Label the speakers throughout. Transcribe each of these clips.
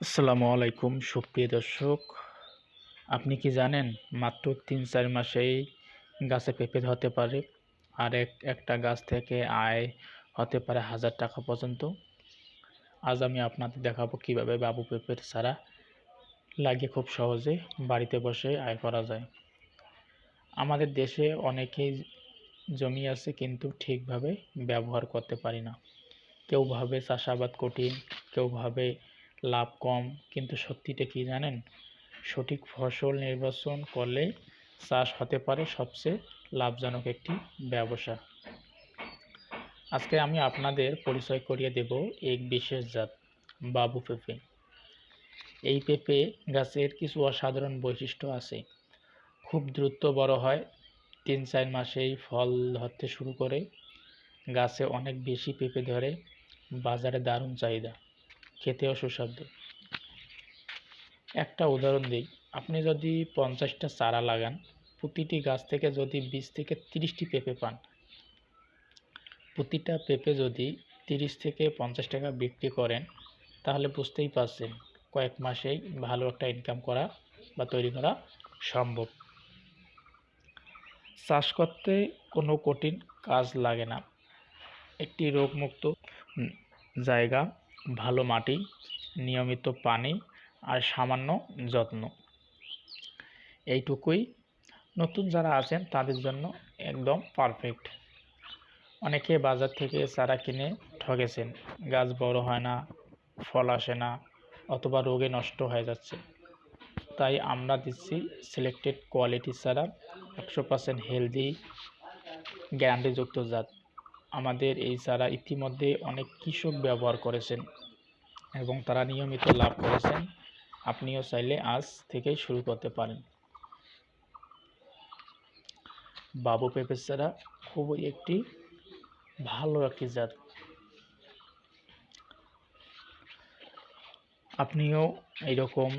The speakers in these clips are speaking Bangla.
Speaker 1: আসসালামু আলাইকুম সুপ্রিয় দর্শক। আপনি কি জানেন মাত্র ৩-৪ মাসেই গাছে পেঁপে হতে পারে, আর একটা গাছ থেকে আয় হতে পারে ৳১,০০০ পর্যন্ত। আজ আমি আপনাদের দেখাবো কিভাবে বাবু পেঁপের চারা লাগিয়ে খুব সহজে বাড়িতে বসে আয় করা যায়। আমাদের দেশে অনেকেই জমি আছে কিন্তু ঠিকভাবে ব্যবহার করতে পারি না। কেউ ভাবে চাষাবাদ কঠিন, কেউ ভাবে লাভ কম, কিন্তু সত্যিটা কি জানেন? সঠিক ফসল নির্বাচন করলে চাষ হতে পারে সবচেয়ে লাভজনক একটি ব্যবসা। আজকে আমি আপনাদের পরিচয় করিয়ে দেব এক বিশেষ জাত, বাবু পেঁপে। এই পেঁপে গাছের কিছু অসাধারণ বৈশিষ্ট্য আছে। খুব দ্রুত বড় হয়, ৩-৪ মাসেই ফল ধরতে শুরু করে, গাছে অনেক বেশি পেঁপে ধরে, বাজারে দারুণ চাহিদা, খেতেও সুস্বাদু। একটা উদাহরণ দিই, আপনি যদি 50টা চারা লাগান, প্রতিটি গাছ থেকে যদি 20 থেকে 30টি পেঁপে পান, প্রতিটা পেঁপে যদি 30 থেকে 50 টাকা বিক্রি করেন, তাহলে বুঝতেই পারছেন কয়েক মাসেই ভালো একটা ইনকাম করা বা তৈরি করা সম্ভব। চাষ করতে কোনো কঠিন কাজ লাগে না। একটি রোগমুক্ত জায়গা, ভালো মাটি, নিয়মিত পানি আর সামান্য যত্ন, এইটুকুই নতুন যারা আছেন তাদের জন্য একদম পারফেক্ট। অনেকে বাজার থেকে চারা কিনে ঠকেছেন, গাছ বড় হয় না, ফল আসে না, অথবা রোগে নষ্ট হয়ে যাচ্ছে। তাই আমরা দিচ্ছি সিলেক্টেড কোয়ালিটি চারা, 100% হেলদি, গ্যারান্টিযুক্ত জাত। আমাদের এই চারা ইতিমধ্যে অনেক কৃষক ব্যবহার করেছেন এবং তারা নিয়মিত লাভ করেছেন। আপনিও চাইলে আজ থেকেই শুরু করতে পারেন। বাবু পেঁপে চারা খুবই একটি ভালো একটি জাত। আপনিও এইরকম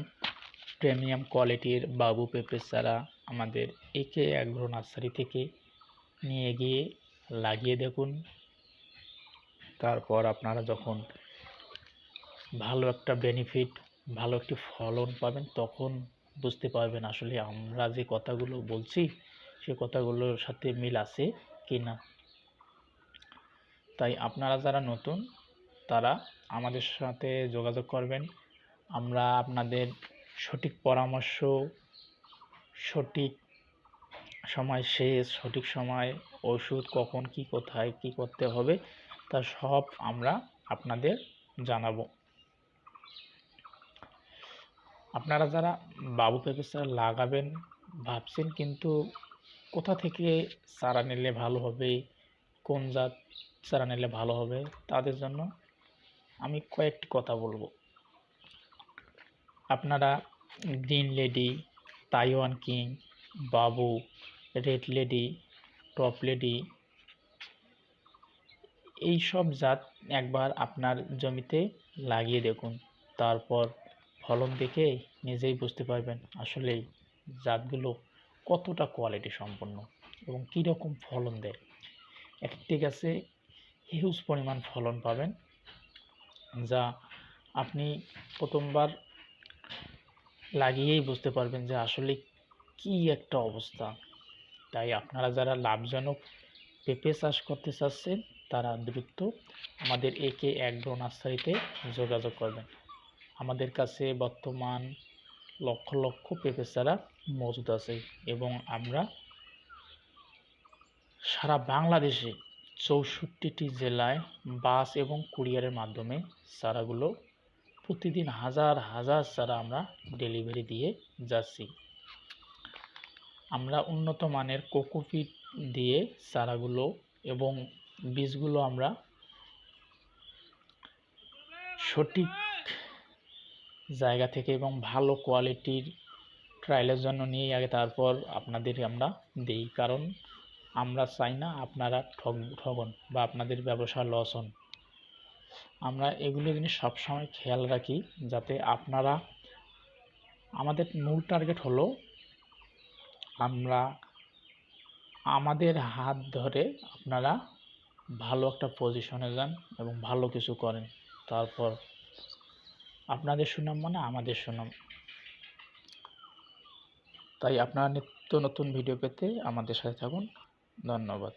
Speaker 1: প্রিমিয়াম কোয়ালিটির বাবু পেঁপে চারা আমাদের একে অ্যাগ্রো নার্সারি থেকে নিয়ে গিয়ে লাগিয়ে দেখুন। তারপর আপনারা যখন ভালো একটা বেনিফিট, ভালো একটি ফলন পাবেন, তখন বুঝতে পারবেন আসলে আমরা যে কথাগুলো বলছি সে কথাগুলোর সাথে মিল আছে কি না। তাই আপনারা যারা নতুন তারা আমাদের সাথে যোগাযোগ করবেন। আমরা আপনাদের সঠিক পরামর্শ, সঠিক সময় সেচ, সঠিক সময় ওষুধ, কখন কি কোথায় কি করতে হবে তা সব আমরা আপনাদের জানাবো। আপনারা যারা বাবু পেঁপে চারা লাগাবেন ভাবছেন কিন্তু কোথা থেকে চারা নিলে ভালো হবে, কোন জাত চারা নিলে ভালো হবে, তাদের জন্য আমি কয়েকটি কথা বলবো। আপনারা গ্রিন লেডি, তাইওয়ান কিং, বাবু, রেড লেডি, টপ লেডি, এই সব জাত একবার আপনার জমিতে লাগিয়ে দেখুন। তারপর ফলন দেখে নিজেই বুঝতে পারবেন আসলেই জাতগুলো কতটা কোয়ালিটি সম্পন্ন এবং কীরকম ফলন দেয়। একটি গাছে হিউজ পরিমাণ ফলন পাবেন, যা আপনি প্রথমবার লাগিয়েই বুঝতে পারবেন যে আসলে কি একটা অবস্থা। তাই আপনারা যারা লাভজনক পেঁপে চাষ করতে চাচ্ছেন তারা দ্রুত আমাদের একে অ্যাগ্রো নার্সারিতে যোগাযোগ করবেন। আমাদের কাছে বর্তমান লক্ষ লক্ষ পেঁপে চারা মজুদ আছে এবং আমরা সারা বাংলাদেশে 64টি জেলায় বাস এবং কুরিয়ারের মাধ্যমে চারাগুলো প্রতিদিন হাজার হাজার চারা আমরা ডেলিভারি দিয়ে যাচ্ছি। আমরা উন্নত মানের কোকোপিট দিয়ে চারাগুলো এবং বীজগুলো আমরা সঠিক জায়গা থেকে এবং ভালো কোয়ালিটির ট্রায়ালের জন্য নিয়ে আগে তারপর আপনাদের আমরা দিই, কারণ আমরা চাই না আপনারা ঠগন বা আপনাদের ব্যবসা লস হন। আমরা এগুলো জিনিস সবসময় খেয়াল রাখি যাতে আপনারা, আমাদের মূল টার্গেট হলো আমরা আমাদের হাত ধরে আপনারা ভালো একটা পজিশনে যান এবং ভালো কিছু করেন। তারপর আপনাদের সুনাম মানে আমাদের সুনাম। তাই আপনারা নিত্য নতুন ভিডিও পেতে আমাদের সাথে থাকুন। ধন্যবাদ।